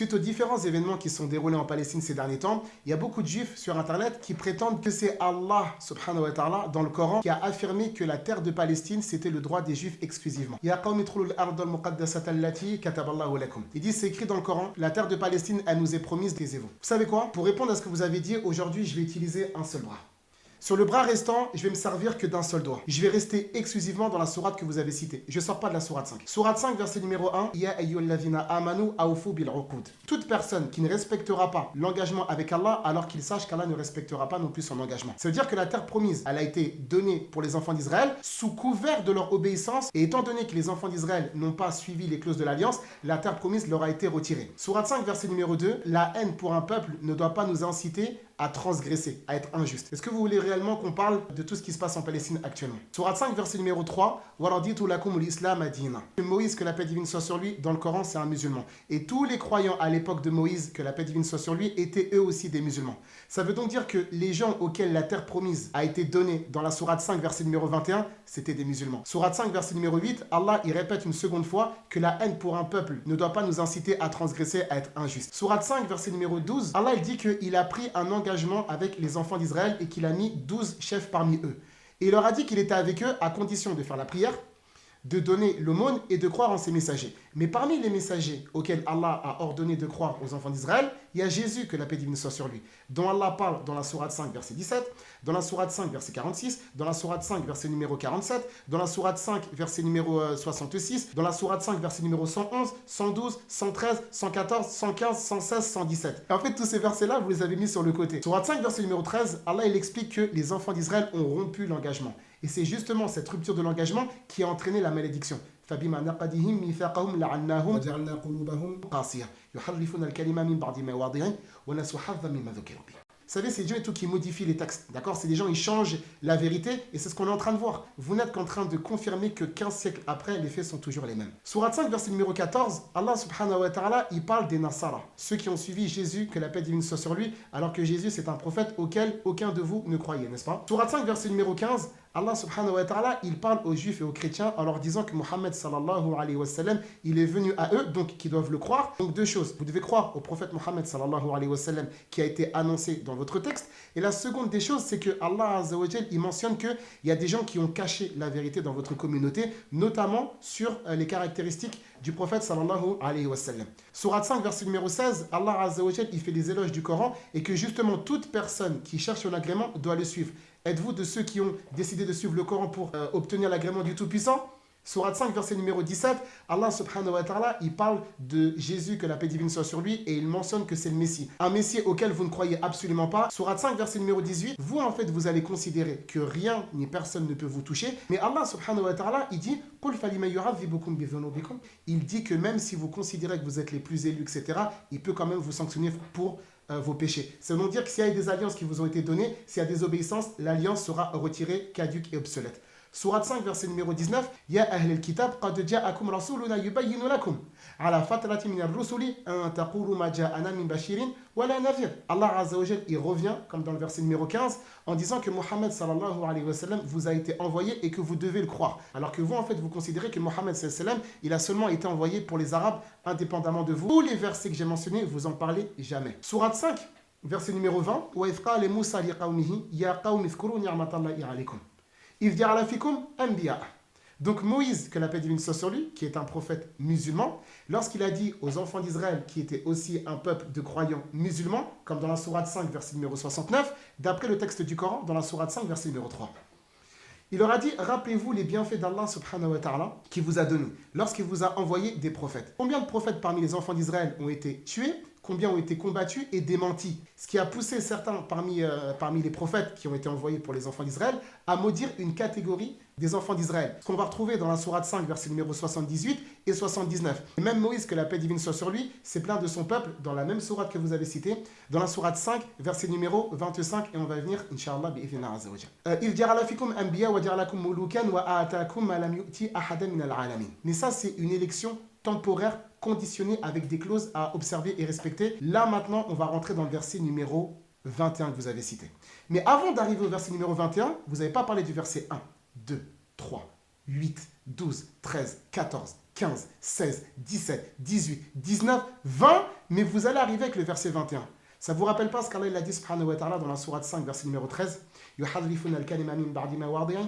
Suite aux différents événements qui sont déroulés en Palestine ces derniers temps, il y a beaucoup de juifs sur internet qui prétendent que c'est Allah subhanahu wa ta'ala dans le Coran qui a affirmé que la terre de Palestine c'était le droit des juifs exclusivement. Il dit c'est écrit dans le Coran, la terre de Palestine elle nous est promise, taisez-vous. Vous savez quoi? Pour répondre à ce que vous avez dit, aujourd'hui je vais utiliser un seul bras. Sur le bras restant, je vais me servir que d'un seul doigt. Je vais rester exclusivement dans la sourate que vous avez citée. Je ne sors pas de la sourate 5. Sourate 5, verset numéro 1. Ya ayyuhalladhina amanu awfu bil uqud. Toute personne qui ne respectera pas l'engagement avec Allah, alors qu'il sache qu'Allah ne respectera pas non plus son engagement. Ça veut dire que la terre promise, elle a été donnée pour les enfants d'Israël sous couvert de leur obéissance. Et étant donné que les enfants d'Israël n'ont pas suivi les clauses de l'alliance, la terre promise leur a été retirée. Sourate 5, verset numéro 2. La haine pour un peuple ne doit pas nous inciter à transgresser, à être injuste. Est-ce que vous voulez réellement qu'on parle de tout ce qui se passe en Palestine actuellement? Sourate 5, verset numéro 3. Waraditu lakum l'islam adina. Moïse, que la paix divine soit sur lui, dans le Coran, c'est un musulman. Et tous les croyants à l'époque de Moïse, que la paix divine soit sur lui, étaient eux aussi des musulmans. Ça veut donc dire que les gens auxquels la terre promise a été donnée dans la sourate 5, verset numéro 21, c'était des musulmans. Sourate 5, verset numéro 8, Allah y répète une seconde fois que la haine pour un peuple ne doit pas nous inciter à transgresser, à être injuste. Sourate 5, verset numéro 12, Allah il dit qu'il a pris un engagement avec les enfants d'Israël et qu'il a mis 12 chefs parmi eux. Et il leur a dit qu'il était avec eux à condition de faire la prière, de donner l'aumône et de croire en ses messagers. Mais parmi les messagers auxquels Allah a ordonné de croire aux enfants d'Israël, il y a Jésus, que la paix divine soit sur lui, dont Allah parle dans la sourate 5, verset 17, dans la sourate 5, verset 46, dans la sourate 5, verset numéro 47, dans la sourate 5, verset numéro 66, dans la sourate 5, verset numéro 111, 112, 113, 114, 115, 116, 117. Et en fait, tous ces versets-là, vous les avez mis sur le côté. Sourate 5, verset numéro 13, Allah il explique que les enfants d'Israël ont rompu l'engagement. Et c'est justement cette rupture de l'engagement qui a entraîné la malédiction. فبما نقضهم ميثاقهم لعناهم وجعلنا قلوبهم قاسية يحرفون الكلمة من بعد مواضعه ونسوا حظا مما ذكروا به. Vous savez, c'est Dieu et tout qui modifie les textes. D'accord? C'est des gens, ils changent la vérité et c'est ce qu'on est en train de voir. Vous n'êtes qu'en train de confirmer que 15 siècles après, les faits sont toujours les mêmes. Sourate 5, verset numéro 14, Allah subhanahu wa ta'ala, il parle des Nasara, ceux qui ont suivi Jésus, que la paix divine soit sur lui, alors que Jésus, c'est un prophète auquel aucun de vous ne croyait, n'est-ce pas? Sourate 5, verset numéro 15, Allah subhanahu wa ta'ala, il parle aux juifs et aux chrétiens en leur disant que Mohammed sallallahu alayhi wa sallam, il est venu à eux, donc qui doivent le croire. Donc deux choses, vous devez croire au prophète Mohammed sallallahu alayhi wa sallam qui a été annoncé dans votre texte. Et la seconde des choses, c'est que Allah azza wa jal, il mentionne qu'il y a des gens qui ont caché la vérité dans votre communauté, notamment sur les caractéristiques du prophète sallallahu alayhi wa sallam. Sourate 5, verset numéro 16, Allah azza wa jal, il fait des éloges du Coran et que justement toute personne qui cherche un agrément doit le suivre. Êtes-vous de ceux qui ont décidé de suivre le Coran pour obtenir l'agrément du Tout-Puissant? Sourate 5, verset numéro 17, Allah subhanahu wa ta'ala, il parle de Jésus, que la paix divine soit sur lui, et il mentionne que c'est le Messie. Un Messie auquel vous ne croyez absolument pas. Sourate 5, verset numéro 18, vous en fait, vous allez considérer que rien ni personne ne peut vous toucher. Mais Allah subhanahu wa ta'ala, il dit, il dit que même si vous considérez que vous êtes les plus élus, etc., il peut quand même vous sanctionner pour vos péchés. Ça veut donc dire que s'il y a des alliances qui vous ont été données, s'il y a des obéissances, l'alliance sera retirée, caduque et obsolète. Sourate 5, verset numéro 19, Ya ahl al-kitab, qad ja'akum rasuluna yubayyinu lakum ala fatrati min ar-rusuli an taqulu ma ja'ana min bashirin wa la nadhir. Allah azza wa jalla, il revient, comme dans le verset numéro 15, en disant que Mohammed sallallahu alayhi wa sallam vous a été envoyé et que vous devez le croire. Alors que vous, en fait, vous considérez que Mohammed sallallahu alayhi wa sallam, il a seulement été envoyé pour les Arabes, indépendamment de vous. Tous les versets que j'ai mentionnés, vous en parlez jamais. Sourate 5, verset numéro 20, Wa idh qala Musa li qawmihi ya qawmi dhkuru ni'matallahi alaykum. Donc Moïse, que la paix divine soit sur lui, qui est un prophète musulman, lorsqu'il a dit aux enfants d'Israël, qui étaient aussi un peuple de croyants musulmans, comme dans la sourate 5, verset numéro 69, d'après le texte du Coran, dans la sourate 5, verset numéro 3. Il leur a dit, rappelez-vous les bienfaits d'Allah subhanahu wa ta'ala qui vous a donné, lorsqu'il vous a envoyé des prophètes. Combien de prophètes parmi les enfants d'Israël ont été tués? Combien ont été combattus et démentis? Ce qui a poussé certains parmi les prophètes qui ont été envoyés pour les enfants d'Israël à maudire une catégorie des enfants d'Israël. Ce qu'on va retrouver dans la sourate 5, verset numéro 78 et 79. Et même Moïse, que la paix divine soit sur lui, s'est plaint de son peuple dans la même sourate que vous avez citée, dans la sourate 5, verset numéro 25, et on va venir, Inch'Allah, bi'idhnillah azza wa jalla. Il dira lafikum anbiya wa ja'alakum mulukan wa a'atakum ma lam yu'ti ahadan min al-alamin. Mais ça, c'est une élection temporaire conditionnée avec des clauses à observer et respecter. Là, maintenant, on va rentrer dans le verset numéro 21 que vous avez cité. Mais avant d'arriver au verset numéro 21, vous n'avez pas parlé du verset 1, 2, 3, 8, 12, 13, 14, 15, 16, 17, 18, 19, 20. Mais vous allez arriver avec le verset 21. Ça ne vous rappelle pas ce qu'Allah a dit subhanahu wa ta'ala dans la sourate 5, verset numéro 13? يُحَرِّفُونَ الْكَلِمَ مِنْ بَعْدِ مَوَاضِعِهِ.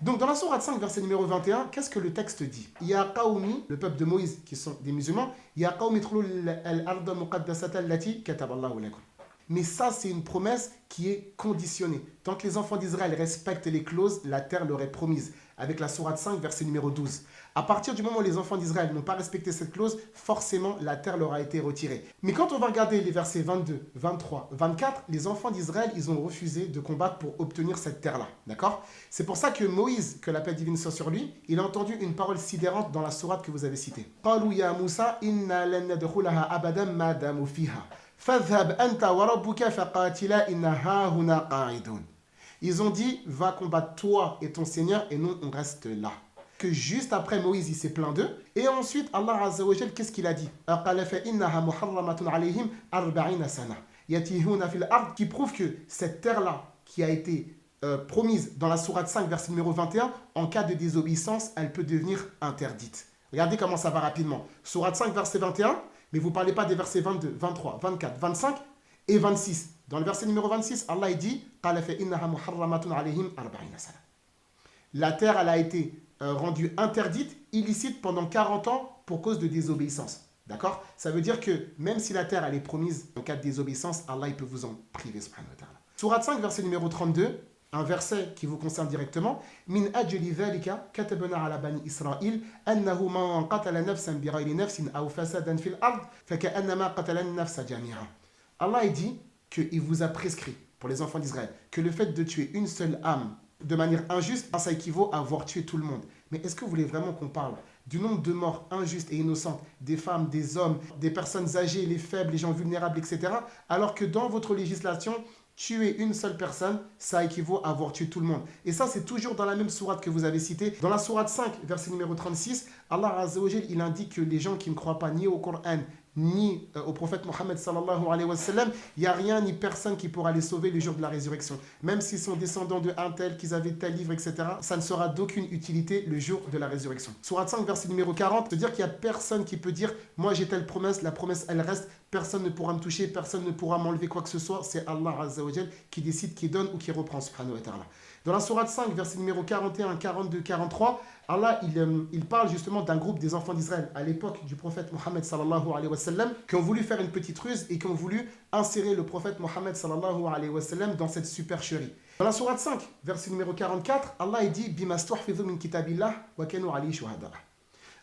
Donc dans la sourate 5, verset numéro 21, qu'est-ce que le texte dit? Ya qawmi, le peuple de Moïse, qui sont des musulmans, Ya qawmi idkhulu al-arda muqaddasata allati kataballahu lakum. Mais ça, c'est une promesse qui est conditionnée. Tant que les enfants d'Israël respectent les clauses, la terre leur est promise. Avec la sourate 5, verset numéro 12. À partir du moment où les enfants d'Israël n'ont pas respecté cette clause, forcément, la terre leur a été retirée. Mais quand on va regarder les versets 22, 23, 24, les enfants d'Israël, ils ont refusé de combattre pour obtenir cette terre-là. D'accord? C'est pour ça que Moïse, que la paix divine soit sur lui, il a entendu une parole sidérante dans la sourate que vous avez citée. « Qalu ya Musa, inna lan nadkhulaha abadan ma damu fiha. Fadhhab anta wa rabbuka faqatila inna hahuna qa'idun. » Ils ont dit, va combattre toi et ton Seigneur, et nous, on reste là. Que juste après, Moïse, il s'est plaint d'eux. Et ensuite, Allah Azza wa Jal, qu'est-ce qu'il a dit? Qui prouve que cette terre-là, qui a été promise dans la sourate 5, verset numéro 21, en cas de désobéissance, elle peut devenir interdite. Regardez comment ça va rapidement. Sourate 5, verset 21, mais vous ne parlez pas des versets 22, 23, 24, 25 et 26. Dans le verset numéro 26, Allah dit la terre, elle a été rendue interdite, illicite pendant 40 ans pour cause de désobéissance. D'accord? Ça veut dire que même si la terre, elle est promise en cas de désobéissance, Allah, il peut vous en priver. Sourate 5, verset numéro 32, un verset qui vous concerne directement. Min ajli dhalika katabna ala bani Israël annahu man qatala nafsan bighayri nafsin aw fasadan fil ard faka'annama qatala an-nafsa jami'a. Allah dit qu'il vous a prescrit, pour les enfants d'Israël, que le fait de tuer une seule âme de manière injuste, ça équivaut à avoir tué tout le monde. Mais est-ce que vous voulez vraiment qu'on parle du nombre de morts injustes et innocentes, des femmes, des hommes, des personnes âgées, les faibles, les gens vulnérables, etc., alors que dans votre législation, tuer une seule personne, ça équivaut à avoir tué tout le monde. Et ça, c'est toujours dans la même sourate que vous avez citée. Dans la sourate 5, verset numéro 36, Allah Azza wa Jal, il indique que les gens qui ne croient pas ni au Coran, ni au prophète Mohammed sallallahu alayhi wa sallam, il n'y a rien ni personne qui pourra les sauver le jour de la résurrection. Même s'ils sont descendants de un tel, qu'ils avaient tel livre, etc., ça ne sera d'aucune utilité le jour de la résurrection. Sourate 5, verset numéro 40, c'est-à-dire qu'il n'y a personne qui peut dire « Moi j'ai telle promesse, la promesse elle reste, personne ne pourra me toucher, personne ne pourra m'enlever quoi que ce soit. » C'est Allah Azza wa Jal qui décide, qui donne ou qui reprend, subhanahu wa ta'ala. Dans la sourate 5, verset numéro 41, 42, 43, Allah, il parle justement d'un groupe des enfants d'Israël à l'époque du prophète Mohammed sallallahu alayhi wa sallam qui ont voulu faire une petite ruse et qui ont voulu insérer le prophète Mohammed sallallahu alayhi wa sallam dans cette supercherie. Dans la sourate 5, verset numéro 44, Allah il dit Bimastuhfidhu min kitabillah wa kanu alayhi shuhada.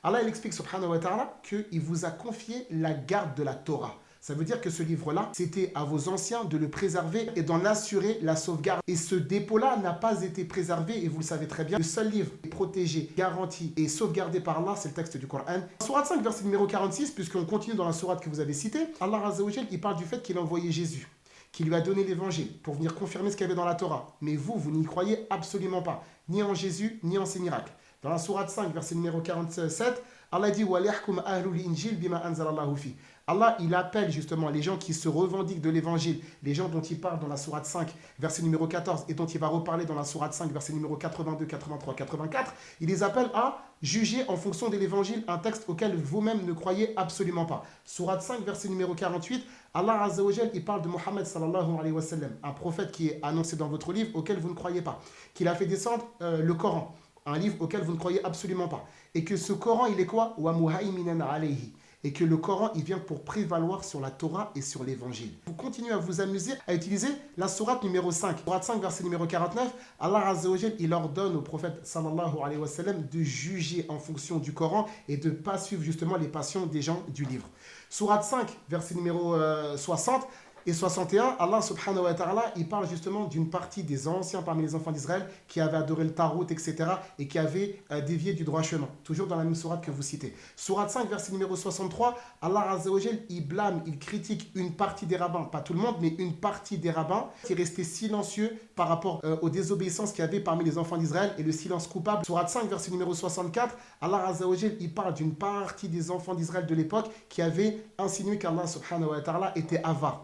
Allah il explique subhanahu wa ta'ala qu'il vous a confié la garde de la Torah. Ça veut dire que ce livre-là, c'était à vos anciens de le préserver et d'en assurer la sauvegarde. Et ce dépôt-là n'a pas été préservé, et vous le savez très bien. Le seul livre protégé, garanti et sauvegardé par Allah, c'est le texte du Coran. Sourate 5, verset numéro 46, puisqu'on continue dans la sourate que vous avez citée, Allah Azza wa Jal, il parle du fait qu'il a envoyé Jésus, qui lui a donné l'évangile pour venir confirmer ce qu'il y avait dans la Torah. Mais vous n'y croyez absolument pas, ni en Jésus, ni en ses miracles. Dans la sourate 5, verset numéro 47, Allah dit « وَلْيَحْكُمْ أَهْلُ الْإِنْجِيلِ بِمَا أَنزَلَ اللَّهُ فِيهِ » Allah, il appelle justement les gens qui se revendiquent de l'évangile, les gens dont il parle dans la sourate 5, verset numéro 14, et dont il va reparler dans la sourate 5, verset numéro 82, 83, 84, il les appelle à juger en fonction de l'évangile un texte auquel vous-même ne croyez absolument pas. Sourate 5, verset numéro 48, Allah Azza wa Jal, il parle de Mohammed sallallahu alayhi wa sallam, un prophète qui est annoncé dans votre livre auquel vous ne croyez pas, qu'il a fait descendre le Coran, un livre auquel vous ne croyez absolument pas, et que ce Coran, il est quoi? Wa muhaiminan alayhi. Et que le Coran, il vient pour prévaloir sur la Torah et sur l'Évangile. Vous continuez à vous amuser à utiliser la sourate numéro 5. Sourate 5, verset numéro 49, Allah Azza wa Jal, il ordonne au prophète sallallahu alayhi wa sallam de juger en fonction du Coran et de ne pas suivre justement les passions des gens du livre. Sourate 5, verset numéro 60, et 61, Allah subhanahu wa ta'ala, il parle justement d'une partie des anciens parmi les enfants d'Israël qui avaient adoré le tarot, etc. et qui avaient dévié du droit chemin. Toujours dans la même sourate que vous citez. Sourate 5, verset numéro 63, Allah Azza wa Jal, il blâme, il critique une partie des rabbins, pas tout le monde, mais une partie des rabbins qui restaient silencieux par rapport aux désobéissances qu'il y avait parmi les enfants d'Israël et le silence coupable. Sourate 5, verset numéro 64, Allah Azza wa Jal, il parle d'une partie des enfants d'Israël de l'époque qui avaient insinué qu'Allah subhanahu wa ta'ala était avare.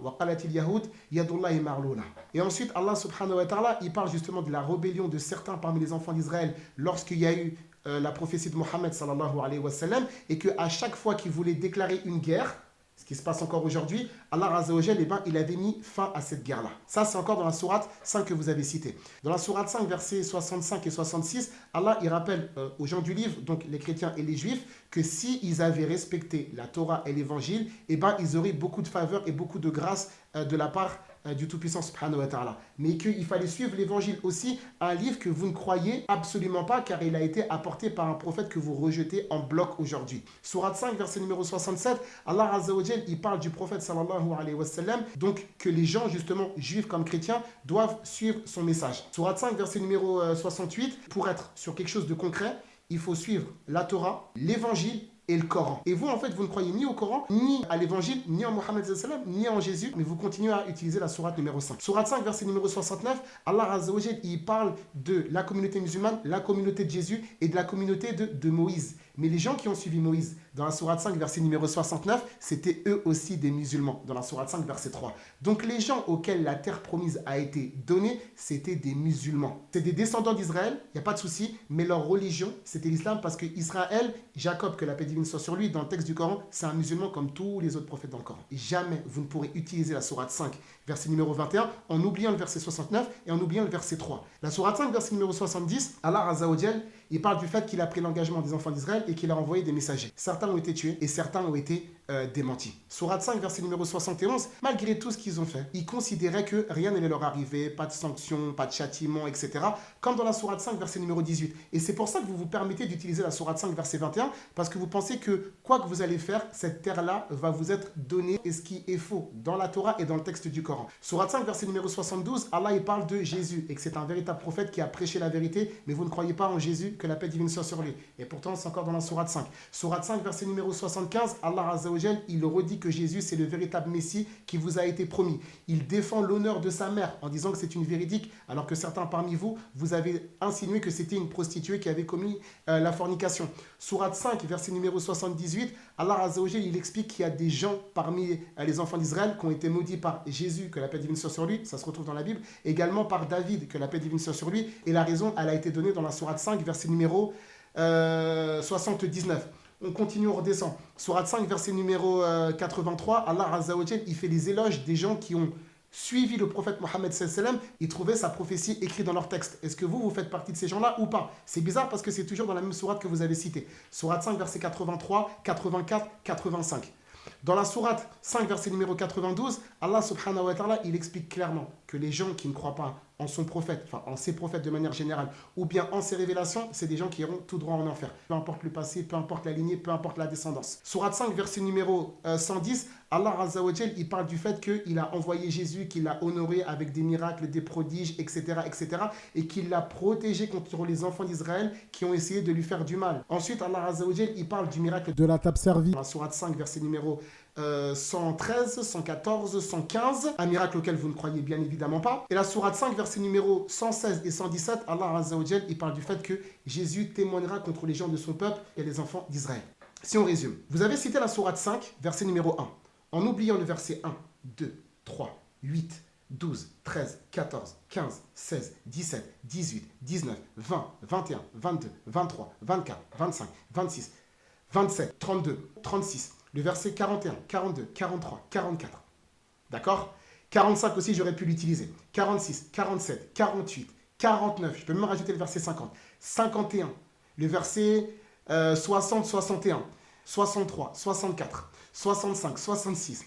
Et ensuite, Allah subhanahu wa ta'ala, il parle justement de la rébellion de certains parmi les enfants d'Israël lorsqu'il y a eu la prophétie de Mohammed sallallahu alayhi wa sallam et qu'à chaque fois qu'ils voulaient déclarer une guerre, ce qui se passe encore aujourd'hui, Allah Azza wa Jal, il avait mis fin à cette guerre-là. Ça, c'est encore dans la sourate 5 que vous avez cité. Dans la sourate 5, versets 65 et 66, Allah, il rappelle aux gens du livre, donc les chrétiens et les juifs, que s'ils avaient respecté la Torah et l'évangile, ils auraient beaucoup de faveurs et beaucoup de grâce de la part du Tout-Puissant subhanahu wa ta'ala. Mais qu'il fallait suivre l'évangile aussi, un livre que vous ne croyez absolument pas car il a été apporté par un prophète que vous rejetez en bloc aujourd'hui. Sourate 5, verset numéro 67, Allah Azza wa Jal, il parle du prophète sallallahu alayhi wa sallam, donc que les gens justement, juifs comme chrétiens, doivent suivre son message. Sourate 5, verset numéro 68, pour être sur quelque chose de concret, il faut suivre la Torah, l'évangile et le Coran. Et vous, en fait, vous ne croyez ni au Coran, ni à l'évangile, ni en Mohammed sallam, ni en Jésus, mais vous continuez à utiliser la sourate numéro 5. Sourate 5, verset numéro 69, Allah Azza wa Jal, il parle de la communauté musulmane, la communauté de Jésus et de la communauté de Moïse. Mais les gens qui ont suivi Moïse, dans la sourate 5, verset numéro 69, c'était eux aussi des musulmans, dans la sourate 5, verset 3. Donc les gens auxquels la terre promise a été donnée, c'était des musulmans. C'est des descendants d'Israël, il n'y a pas de souci, mais leur religion, c'était l'islam, parce que Israël, Jacob, que la paix divine soit sur lui, dans le texte du Coran, c'est un musulman comme tous les autres prophètes dans le Coran. Et jamais vous ne pourrez utiliser la sourate 5, verset numéro 21, en oubliant le verset 69 et en oubliant le verset 3. La sourate 5, verset numéro 70, Allah Azza wa Jal, il parle du fait qu'il a pris l'engagement des enfants d'Israël et qu'il a envoyé des messagers. Certains ont été tués et certains ont été démentis. Sourate 5, verset numéro 71, malgré tout ce qu'ils ont fait, ils considéraient que rien n'allait leur arriver, pas de sanctions, pas de châtiments, etc. Comme dans la sourate 5, verset numéro 18. Et c'est pour ça que vous vous permettez d'utiliser la sourate 5, verset 21, parce que vous pensez que quoi que vous allez faire, cette terre-là va vous être donnée, et ce qui est faux dans la Torah et dans le texte du Coran. Sourate 5, verset numéro 72, Allah il parle de Jésus et que c'est un véritable prophète qui a prêché la vérité, mais vous ne croyez pas en Jésus, que la paix divine soit sur lui. Et pourtant, c'est encore dans la sourate 5. Sourate 5, verset numéro 75, Allah Azza wa Jal, il redit que Jésus, c'est le véritable Messie qui vous a été promis. Il défend l'honneur de sa mère en disant que c'est une véridique, alors que certains parmi vous, vous avez insinué que c'était une prostituée qui avait commis la fornication. Sourate 5, verset numéro 78, Allah Azza wa Jal, il explique qu'il y a des gens parmi les enfants d'Israël qui ont été maudits par Jésus, que la paix divine soit sur lui, ça se retrouve dans la Bible, également par David, que la paix divine soit sur lui, et la raison, elle a été donnée dans la sourate 5, verset numéro 79. On continue, on redescend. Sourate 5, verset numéro 83, Allah Azza wa Jal, il fait les éloges des gens qui ont suivi le prophète Mohammed sallam, ils trouvaient sa prophétie écrite dans leur texte. Est-ce que vous faites partie de ces gens-là ou pas? C'est bizarre parce que c'est toujours dans la même sourate que vous avez citée. Sourate 5, verset 83, 84, 85. Dans la sourate 5, verset numéro 92, Allah subhanahu wa ta'ala, il explique clairement que les gens qui ne croient pas en son prophète, enfin en ses prophètes de manière générale, ou bien en ses révélations, c'est des gens qui iront tout droit en enfer. Peu importe le passé, peu importe la lignée, peu importe la descendance. Sourate 5, verset numéro 110, Allah Azza wa Jal, il parle du fait qu'il a envoyé Jésus, qu'il l'a honoré avec des miracles, des prodiges, etc., etc., et qu'il l'a protégé contre les enfants d'Israël qui ont essayé de lui faire du mal. Ensuite, Allah Azza wa Jal, il parle du miracle de la table servie. Dans la sourate 5, verset numéro 113, 114, 115, un miracle auquel vous ne croyez bien évidemment pas. Et la sourate 5, verset numéro 116 et 117, Allah Azza wa Jal, il parle du fait que Jésus témoignera contre les gens de son peuple et les enfants d'Israël. Si on résume, vous avez cité la sourate 5, verset numéro 1, en oubliant le verset 1, 2, 3, 8, 12, 13, 14, 15, 16, 17, 18, 19, 20, 21, 22, 23, 24, 25, 26, 27, 32, 36, le verset 41, 42, 43, 44. D'accord? 45 aussi, j'aurais pu l'utiliser. 46, 47, 48, 49. Je peux même rajouter le verset 50. 51, le verset 60, 61, 63, 64, 65, 66,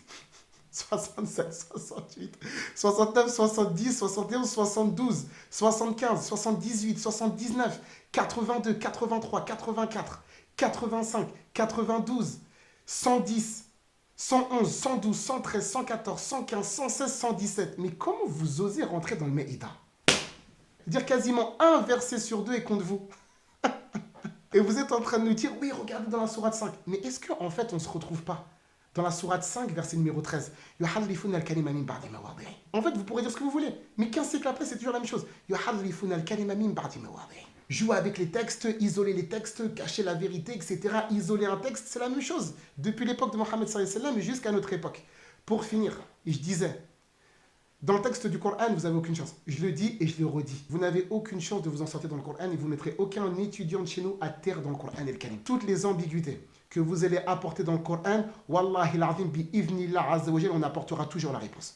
67, 68, 69, 70, 71, 72, 75, 78, 79, 82, 83, 84, 85, 92, 110, 111, 112, 113, 114, 115, 116, 117. Mais comment vous osez rentrer dans le Maïda? Dire quasiment un verset sur deux est contre vous. Et vous êtes en train de nous dire, oui, regardez dans la sourate 5. Mais est-ce qu'en fait, on ne se retrouve pas dans la sourate 5, verset numéro 13? En fait, vous pourrez dire ce que vous voulez. Mais 15 siècles après, c'est toujours la même chose. Jouer avec les textes, isoler les textes, cacher la vérité, etc. Isoler un texte, c'est la même chose. Depuis l'époque de Mohammed sallallahu alayhi wa sallam jusqu'à notre époque. Pour finir, je disais, Dans le texte du Coran, vous n'avez aucune chance. Je le dis et je le redis. Vous n'avez aucune chance de vous en sortir dans le Coran et vous ne mettrez aucun étudiant de chez nous à terre dans le Coran et le Karim. Toutes les ambiguïtés que vous allez apporter dans le Coran, Wallahi l'azim bi idhnillah azza wa jalla, on apportera toujours la réponse.